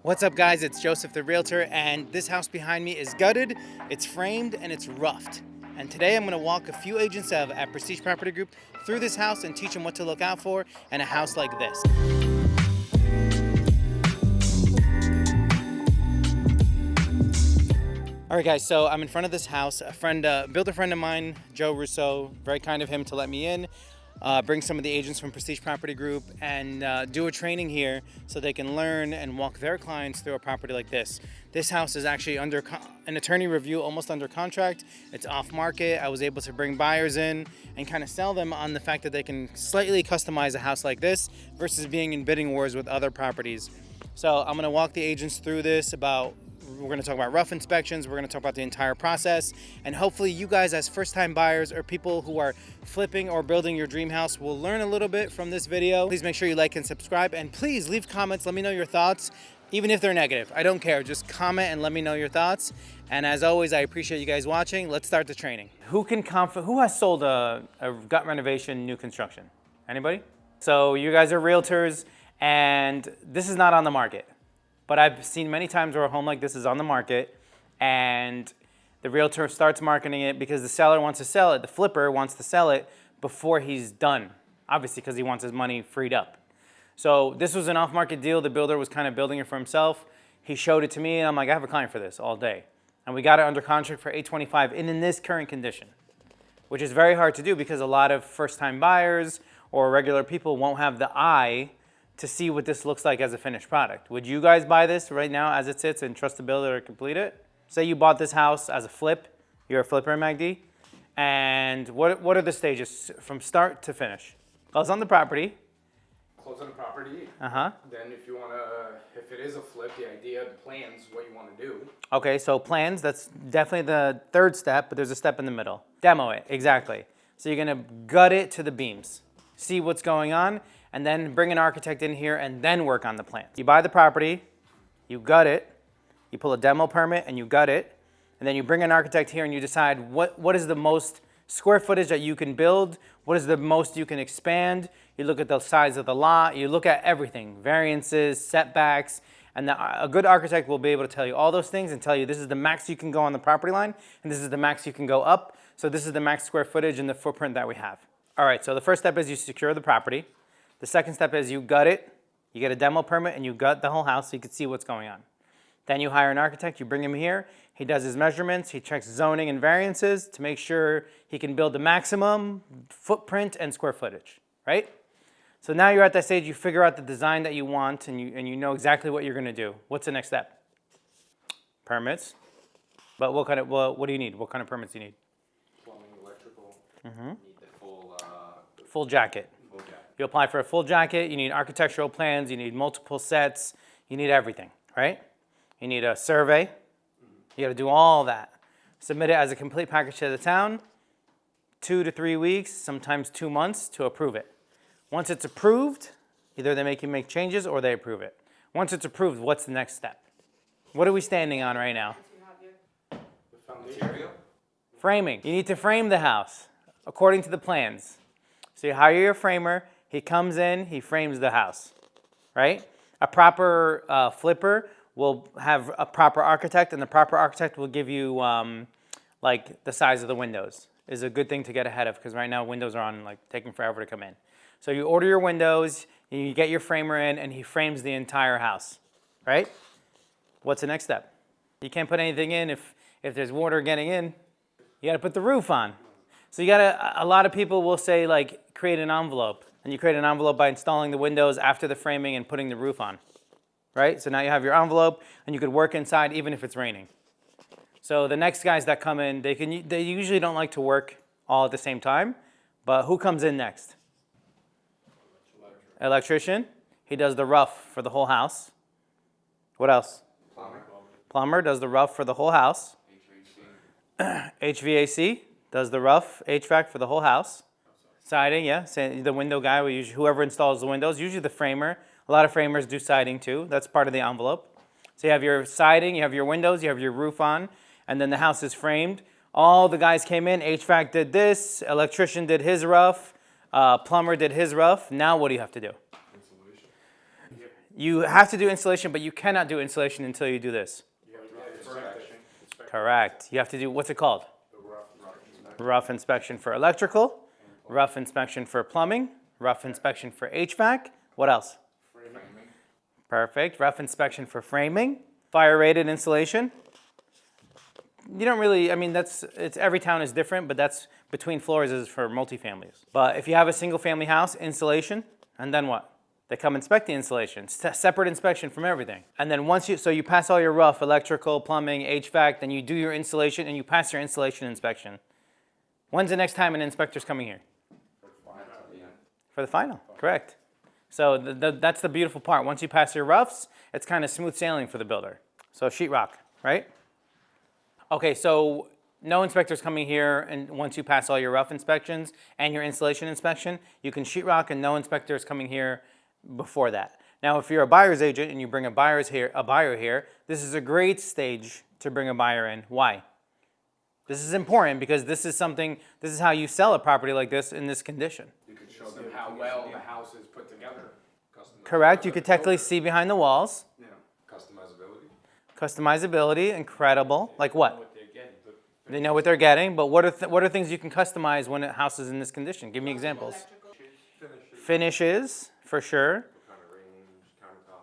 What's up, guys? It's Joseph the Realtor, and this house behind me is gutted, it's framed, and it's roughed. And today I'm going to walk a few agents at Prestige Property Group through this house and teach them what to look out for in a house like this. All right, guys, so I'm in front of this house. A builder friend of mine, Joe Russo, very kind of him to let me in, bring some of the agents from Prestige Property Group and do a training here so they can learn and walk their clients through a property like this. This house is actually under an attorney review, almost under contract. It's off market. I was able to bring buyers in and kind of sell them on the fact that they can slightly customize a house like this versus being in bidding wars with other properties. So I'm gonna walk the agents through this we're going to talk about rough inspections, we're going to talk about the entire process, and hopefully you guys as first-time buyers or people who are flipping or building your dream house will learn a little bit from this video. Please make sure you like and subscribe, and please leave comments. Let me know your thoughts, even if they're negative. I don't care. Just comment and let me know your thoughts. And as always, I appreciate you guys watching. Let's start the training. Who has sold a gut renovation new construction? Anybody? So you guys are realtors, and this is not on the market. But I've seen many times where a home like this is on the market and the realtor starts marketing it because the seller wants to sell it, the flipper wants to sell it before he's done, obviously because he wants his money freed up. So this was an off-market deal. The builder was kind of building it for himself. He showed it to me and I'm like, I have a client for this all day. And we got it under contract for $825 and in this current condition, which is very hard to do because a lot of first-time buyers or regular people won't have the eye to see what this looks like as a finished product. Would you guys buy this right now as it sits and trust the builder to complete it? Say you bought this house as a flip, you're a flipper, MACD, and what are the stages from start to finish? Close on the property. Close on the property. Then if it is a flip, the idea, the plans, what you want to do. Okay, so plans, that's definitely the third step, but there's a step in the middle. Demo it, exactly. So you're gonna gut it to the beams, see what's going on, and then bring an architect in here and then work on the plans. You buy the property, you gut it, you pull a demo permit and you gut it, and then you bring an architect here and you decide what is the most square footage that you can build, what is the most you can expand. You look at the size of the lot, you look at everything, variances, setbacks, and a good architect will be able to tell you all those things and tell you this is the max you can go on the property line and this is the max you can go up. So this is the max square footage and the footprint that we have. All right, so the first step is you secure the property. The second step is you gut it, you get a demo permit, and you gut the whole house so you can see what's going on. Then you hire an architect, you bring him here, he does his measurements, he checks zoning and variances to make sure he can build the maximum footprint and square footage, right? So now you're at that stage, you figure out the design that you want and you know exactly what you're gonna do. What's the next step? Permits. But what do you need? What kind of permits do you need? Plumbing, electrical. Need the Full jacket. You apply for a full jacket, you need architectural plans, you need multiple sets, you need everything, right? You need a survey, you gotta do all that. Submit it as a complete package to the town, 2 to 3 weeks, sometimes 2 months to approve it. Once it's approved, either they make you make changes or they approve it. Once it's approved, what's the next step? What are we standing on right now? the foundation. Framing. You need to frame the house according to the plans. So you hire your framer, he comes in, he frames the house, right? A proper flipper will have a proper architect, and the proper architect will give you like the size of the windows. Is a good thing to get ahead of because right now windows are taking forever to come in. So you order your windows, you get your framer in, and he frames the entire house, right? What's the next step? You can't put anything in if there's water getting in. You got to put the roof on. So a lot of people will say create an envelope. And you create an envelope by installing the windows after the framing and putting the roof on, right? So now you have your envelope and you could work inside even if it's raining. So the next guys that come in, they usually don't like to work all at the same time, but who comes in next? Electrician. He does the rough for the whole house. What else? Plumber does the rough for the whole house. HVAC does the rough HVAC for the whole house. Siding, yeah, the window guy, whoever installs the windows, usually the framer. A lot of framers do siding too. That's part of the envelope. So you have your siding, you have your windows, you have your roof on, and then the house is framed. All the guys came in, HVAC did this, electrician did his rough, plumber did his rough. Now what do you have to do? You have to do installation, but you cannot do installation until you do this. You have to have inspection. Correct. You have to do, what's it called? The rough inspection. Rough inspection for electrical, rough inspection for plumbing, rough inspection for HVAC. What else? Framing. Perfect. Rough inspection for framing, fire rated insulation. You don't really, I mean, every town is different, but that's between floors is for multifamilies. But if you have a single family house, installation, and then what? They come inspect the installation, separate inspection from everything. And then so you pass all your rough, electrical, plumbing, HVAC, then you do your installation and you pass your installation inspection. When's the next time an inspector's coming here? For the final, correct. So that's the beautiful part. Once you pass your roughs, it's kind of smooth sailing for the builder. So sheetrock, right? Okay, so no inspector's coming here, and once you pass all your rough inspections and your installation inspection, you can sheetrock, and no inspector is coming here before that. Now, if you're a buyer's agent and you bring a buyer here, this is a great stage to bring a buyer in. Why? This is important because this is how you sell a property like this in this condition. You could show them how well the house is put together. Correct, you could technically see behind the walls. Yeah. Customizability. Customizability, incredible. Like what? They know what they're getting, but what are things you can customize when a house is in this condition? Give me examples. Finishes, for sure.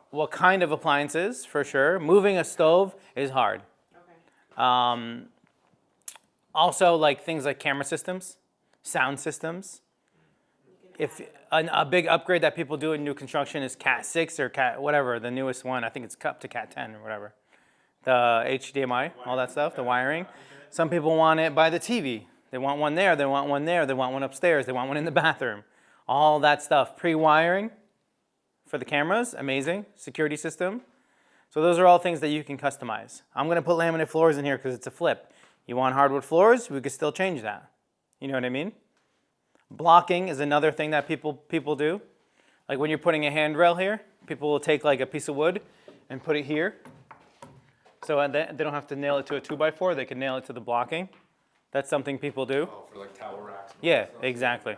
What kind of appliances, for sure. Moving a stove is hard. Okay. Also, like things like camera systems, sound systems. If a big upgrade that people do in new construction is Cat 6 or Cat whatever, the newest one, I think it's up to Cat 10 or whatever. The HDMI, all that stuff, the wiring. Some people want it by the TV. They want one there, they want one there, they want one upstairs, they want one in the bathroom. All that stuff. Pre-wiring for the cameras, amazing. Security system. So those are all things that you can customize. I'm going to put laminate floors in here because it's a flip. You want hardwood floors, we could still change that. You know what I mean? Blocking is another thing that people do. Like when you're putting a handrail here, people will take like a piece of wood and put it here. So they don't have to nail it to a 2x4, they can nail it to the blocking. That's something people do. Oh, for like towel racks. Yeah, exactly.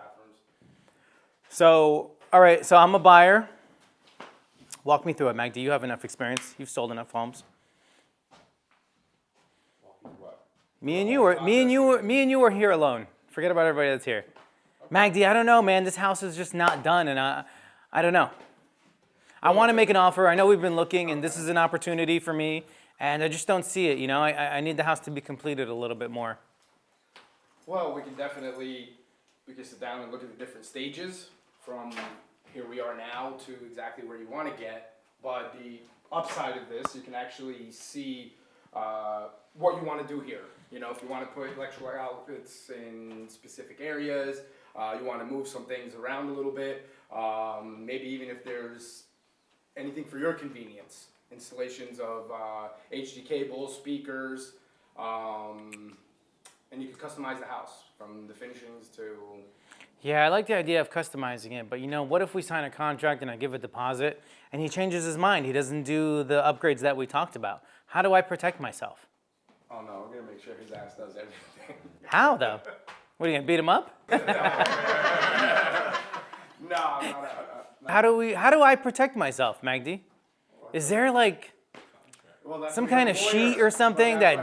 So, all right, so I'm a buyer. Walk me through it, Mag. Do you have enough experience? You've sold enough homes. Me and you were here alone. Forget about everybody that's here. Magdi, I don't know, man. This house is just not done, and I don't know. I want to make an offer. I know we've been looking, and this is an opportunity for me, and I just don't see it. You know, I need the house to be completed a little bit more. Well, we can sit down and look at the different stages from here we are now to exactly where you want to get. But the upside of this, you can actually see what you want to do here. You know, if you want to put electrical outlets in specific areas, you want to move some things around a little bit, maybe even if there's anything for your convenience, installations of HD cables, speakers, and you can customize the house from the finishings to... Yeah, I like the idea of customizing it, but you know, what if we sign a contract and I give a deposit and he changes his mind? He doesn't do the upgrades that we talked about. How do I protect myself? Oh no, we're gonna make sure his ass does everything. How though? What, are you gonna beat him up? No. How do I protect myself, Magdi? Is there like some kind of sheet or something that...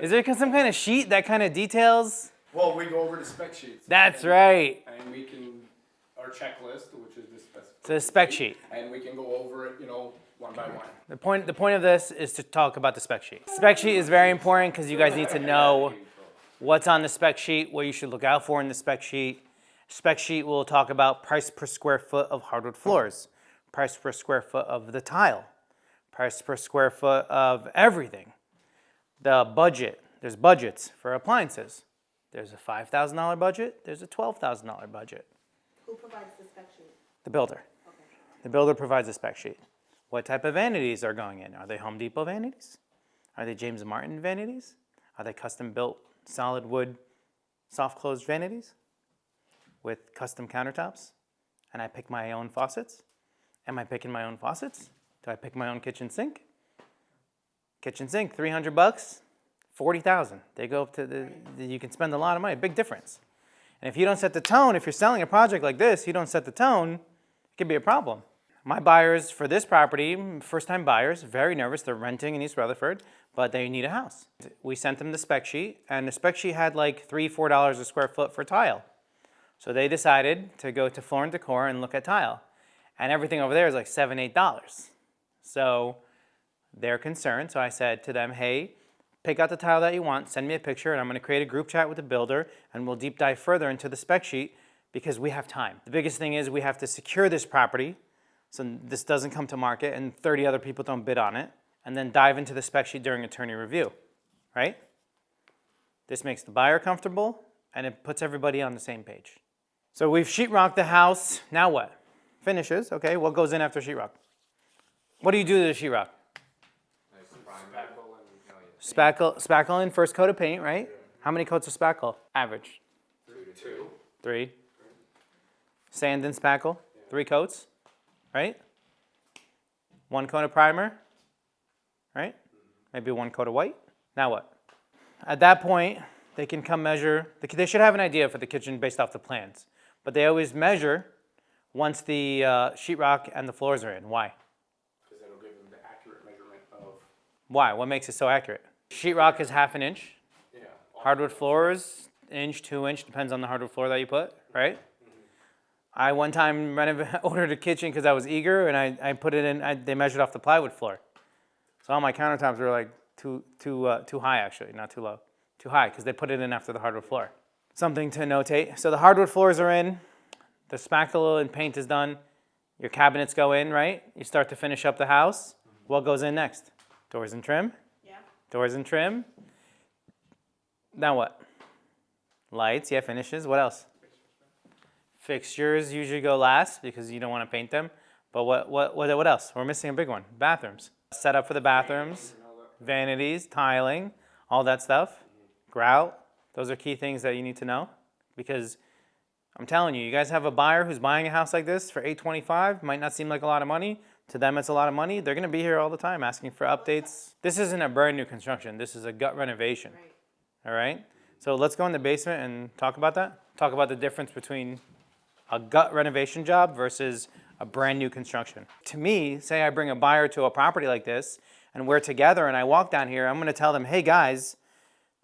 Is there some kind of sheet that kind of details? Well, we go over the spec sheets. That's right. And we can, our checklist, which is the spec. It's a spec sheet. And we can go over it, one by one. The point of this is to talk about the spec sheet. Spec sheet is very important because you guys need to know what's on the spec sheet, what you should look out for in the spec sheet. Spec sheet will talk about price per square foot of hardwood floors, price per square foot of the tile, price per square foot of everything. The budget, there's budgets for appliances. There's a $5,000 budget, there's a $12,000 budget. Who provides the spec sheet? The builder. Okay. The builder provides a spec sheet. What type of vanities are going in? Are they Home Depot vanities? Are they James Martin vanities? Are they custom built solid wood, soft closed vanities with custom countertops? And I pick my own faucets? Am I picking my own faucets? Do I pick my own kitchen sink? Kitchen sink, $300, 40,000. They go up to you can spend a lot of money, big difference. And if you don't set the tone, if you're selling a project like this, you don't set the tone, it could be a problem. My buyers for this property, first-time buyers, very nervous. They're renting in East Rutherford, but they need a house. We sent them the spec sheet, and the spec sheet had like $3, $4 a square foot for tile. So they decided to go to Floor & Decor and look at tile. And everything over there is like $7, $8. So they're concerned. So I said to them, hey, pick out the tile that you want, send me a picture, and I'm going to create a group chat with the builder, and we'll deep dive further into the spec sheet because we have time. The biggest thing is we have to secure this property so this doesn't come to market and 30 other people don't bid on it, and then dive into the spec sheet during attorney review, right? This makes the buyer comfortable, and it puts everybody on the same page. So we've sheetrocked the house. Now what? Finishes. Okay, what goes in after sheetrock? What do you do to the sheetrock? Spackle in first coat of paint, right? How many coats of spackle? Average. 2. 3. Sand and spackle, 3 coats, right? 1 coat of primer, right? Maybe 1 coat of white. Now what? At that point, they can come measure. They should have an idea for the kitchen based off the plans, but they always measure once the sheetrock and the floors are in. Why? Because that'll give them the accurate measurement of. Why? What makes it so accurate? Sheetrock is 1/2 inch. Yeah. Hardwood floors, 1 inch, 2 inch, depends on the hardwood floor that you put, right? I one time ordered a kitchen because I was eager, and I put it in. They measured off the plywood floor, so all my countertops were like too high, actually, not too low, too high, because they put it in after the hardwood floor. Something to notate. So the hardwood floors are in, the spackle and paint is done, your cabinets go in, right? You start to finish up the house. What goes in next? Doors and trim. Yeah. Doors and trim. Now what? Lights, yeah, finishes. What else? Fixtures usually go last because you don't want to paint them. But what else? We're missing a big one. Bathrooms. Setup for the bathrooms, vanities, tiling, all that stuff. Grout. Those are key things that you need to know because I'm telling you, you guys have a buyer who's buying a house like this for $825. Might not seem like a lot of money. To them, it's a lot of money. They're going to be here all the time asking for updates. This isn't a brand new construction. This is a gut renovation. Right. All right? So let's go in the basement and talk about that. Talk about the difference between a gut renovation job versus a brand new construction. To me, say I bring a buyer to a property like this and we're together and I walk down here, I'm going to tell them, hey guys,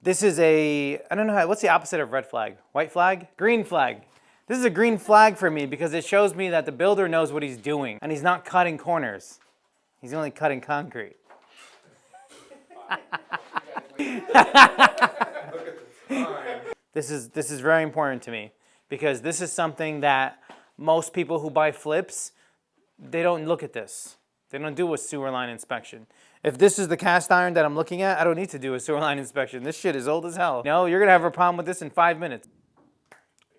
this is I don't know, what's the opposite of red flag? White flag? Green flag. This is a green flag for me because it shows me that the builder knows what he's doing and he's not cutting corners. He's only cutting concrete. This is very important to me because this is something that most people who buy flips, they don't look at this. They don't do a sewer line inspection. If this is the cast iron that I'm looking at, I don't need to do a sewer line inspection. This shit is old as hell. No, you're gonna have a problem with this in 5 minutes.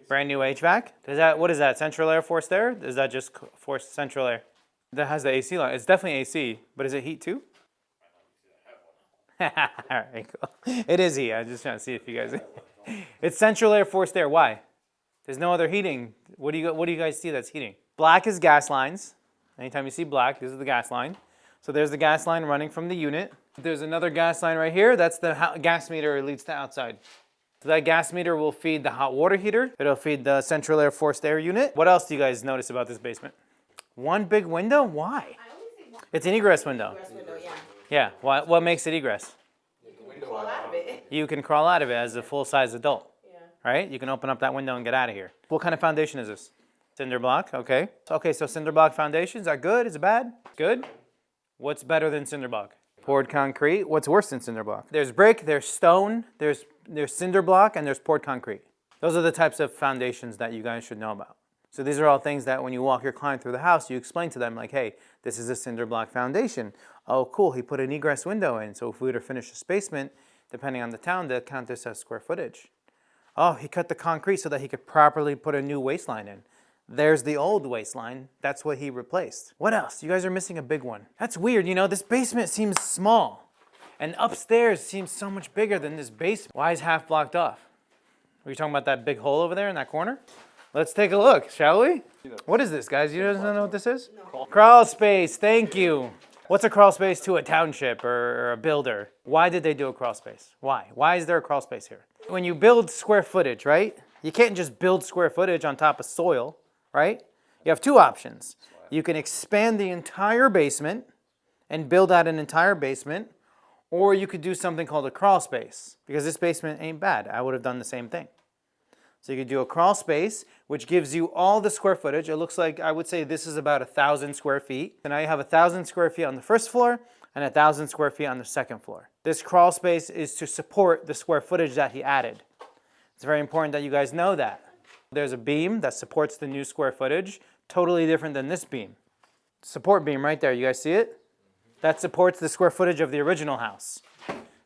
Brand new HVAC. What is that? Central air forced air? Is that just forced central air? That has the AC line. It's definitely AC, but is it heat too? All right, cool. It is heat. I'm just trying to see if you guys. It's central air forced air. Why? There's no other heating. What do you guys see that's heating? Black is gas lines. Anytime you see black, this is the gas line. So there's the gas line running from the unit. There's another gas line right here. That's the gas meter. It leads to outside. So that gas meter will feed the hot water heater. It'll feed the central air forced air unit. What else do you guys notice about this basement? One big window? Why? I only see one It's an egress window. egress window, yeah. Yeah. What makes it egress? Crawl out of it. You can crawl out of it as a full-size adult. Yeah. Right? You can open up that window and get out of here. What kind of foundation is this? Cinder block, okay. Okay, so cinder block foundation, is that good? Is it bad? Good? What's better than cinder block? Poured concrete. What's worse than cinder block? There's brick, there's stone, there's cinder block, and there's poured concrete. Those are the types of foundations that you guys should know about. So these are all things that when you walk your client through the house, you explain to them like, hey, this is a cinder block foundation. Oh, cool, he put an egress window in. So if we were to finish this basement, depending on the town, they'll count this as square footage. Oh, he cut the concrete so that he could properly put a new waistline in. There's the old waistline. That's what he replaced. What else? You guys are missing a big one. That's weird, you know, this basement seems small. And upstairs seems so much bigger than this basement. Why is half blocked off? Are you talking about that big hole over there in that corner? Let's take a look, shall we? What is this, guys? You guys don't know what this is? No. Crawl space, thank you. What's a crawl space to a township or a builder? Why did they do a crawl space? Why? Why is there a crawl space here? When you build square footage, right? You can't just build square footage on top of soil, right? You have two options. You can expand the entire basement and build out an entire basement, or you could do something called a crawl space, because this basement ain't bad. I would have done the same thing. So you could do a crawl space, which gives you all the square footage. It looks like, I would say this is about 1,000 square feet. So now you have 1,000 square feet on the first floor and 1,000 square feet on the second floor. This crawl space is to support the square footage that he added. It's very important that you guys know that. There's a beam that supports the new square footage, totally different than this beam. Support beam right there, you guys see it? That supports the square footage of the original house.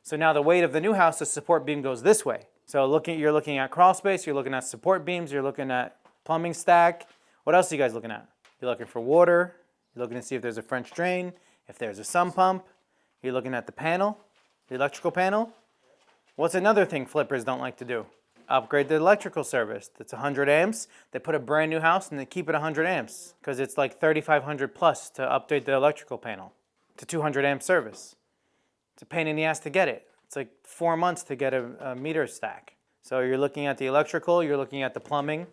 So now the weight of the new house, the support beam goes this way. So you're looking at crawl space, you're looking at support beams, you're looking at plumbing stack. What else are you guys looking at? You're looking for water, you're looking to see if there's a French drain, if there's a sump pump. You're looking at the panel, the electrical panel. What's another thing flippers don't like to do? Upgrade the electrical service. That's 100 amps. They put a brand new house and they keep it 100 amps because it's like 3,500 plus to update the electrical panel to 200 amp service. It's a pain in the ass to get it. It's like 4 months to get a meter stack. So you're looking at the electrical, you're looking at the plumbing,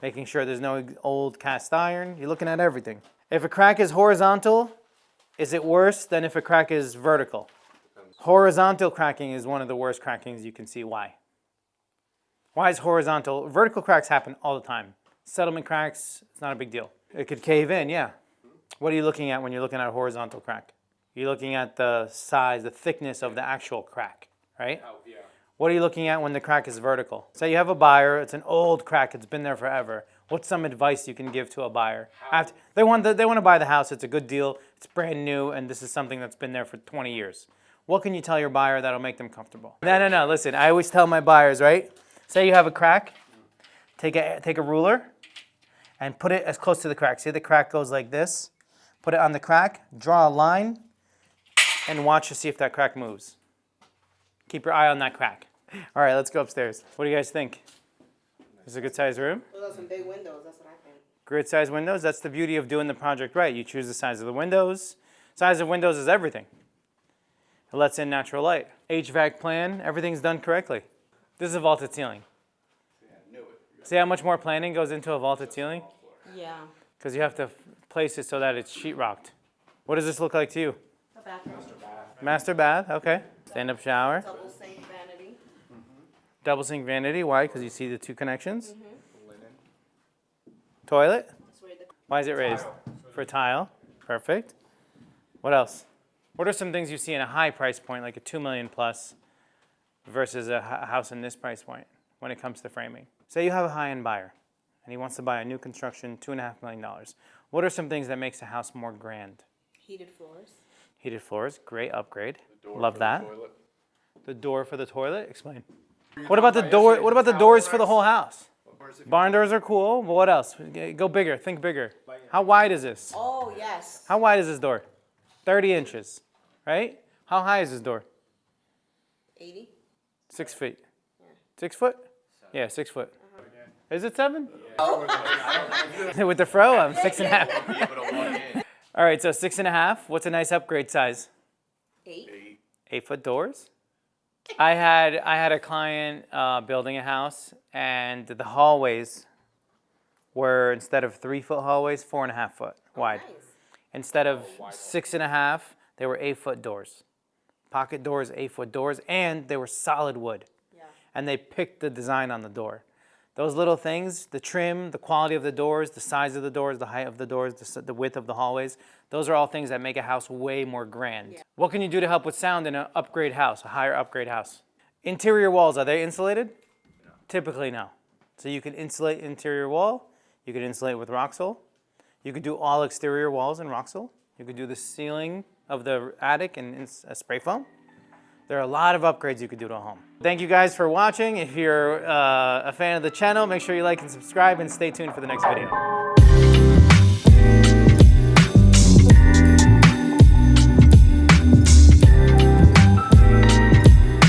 making sure there's no old cast iron. You're looking at everything. If a crack is horizontal, is it worse than if a crack is vertical? Horizontal cracking is one of the worst crackings. You can see why. Why is horizontal? Vertical cracks happen all the time. Settlement cracks, it's not a big deal. It could cave in, yeah. What are you looking at when you're looking at a horizontal crack? You're looking at the size, the thickness of the actual crack, right? Oh, yeah. What are you looking at when the crack is vertical? Say you have a buyer, it's an old crack, it's been there forever. What's some advice you can give to a buyer? They want to buy the house, it's a good deal, it's brand new, and this is something that's been there for 20 years. What can you tell your buyer that'll make them comfortable? No, listen, I always tell my buyers, right? Say you have a crack, take a ruler and put it as close to the crack. See the crack goes like this? Put it on the crack, draw a line, and watch to see if that crack moves. Keep your eye on that crack. All right, let's go upstairs. What do you guys think? Is it a good sized room? Those are some big windows, that's what I think. Great sized windows. That's the beauty of doing the project right. You choose the size of the windows. Size of windows is everything. It lets in natural light. HVAC plan, everything's done correctly. This is a vaulted ceiling. See how much more planning goes into a vaulted ceiling? Yeah. Because you have to place it so that it's sheetrocked. What does this look like to you? A bathroom. Master bath, okay. Stand-up shower. Double sink vanity. Double sink vanity, why? Because you see the two connections. Toilet. That's where the Why is it raised? For tile. Perfect. What else? What are some things you see in a high price point, like a $2 million plus, versus a house in this price point when it comes to framing? Say you have a high-end buyer, and he wants to buy a new construction, $2.5 million. What are some things that makes a house more grand? heated floors. Heated floors, great upgrade. Love that. The door for the toilet? Explain. What about the door? What about the doors for the whole house? Barn doors are cool, but what else? Go bigger, think bigger. How wide is this? Oh, yes. How wide is this door? 30 inches, right? How high is this door? 80. 6 feet. 6 foot? Yeah, 6 foot. Is it 7? With the fro, I'm 6.5. All right, so 6.5. What's a nice upgrade size? 8. 8-foot doors. I had a client building a house, and the hallways were, instead of 3-foot hallways, 4.5 foot wide. Nice. Instead of 6.5, they were 8-foot doors. Pocket doors, 8-foot doors, and they were solid wood. Yeah. And they picked the design on the door. Those little things, the trim, the quality of the doors, the size of the doors, the height of the doors, the width of the hallways, those are all things that make a house way more grand. Yeah. What can you do to help with sound in an upgrade house, a higher upgrade house? Interior walls, are they insulated? No. Typically, no. So you can insulate interior wall. You can insulate with Roxol. You could do all exterior walls in Roxol. You could do the ceiling of the attic in spray foam. There are a lot of upgrades you could do to a home. Thank you guys for watching. If you're a fan of the channel, make sure you like and subscribe and stay tuned for the next video.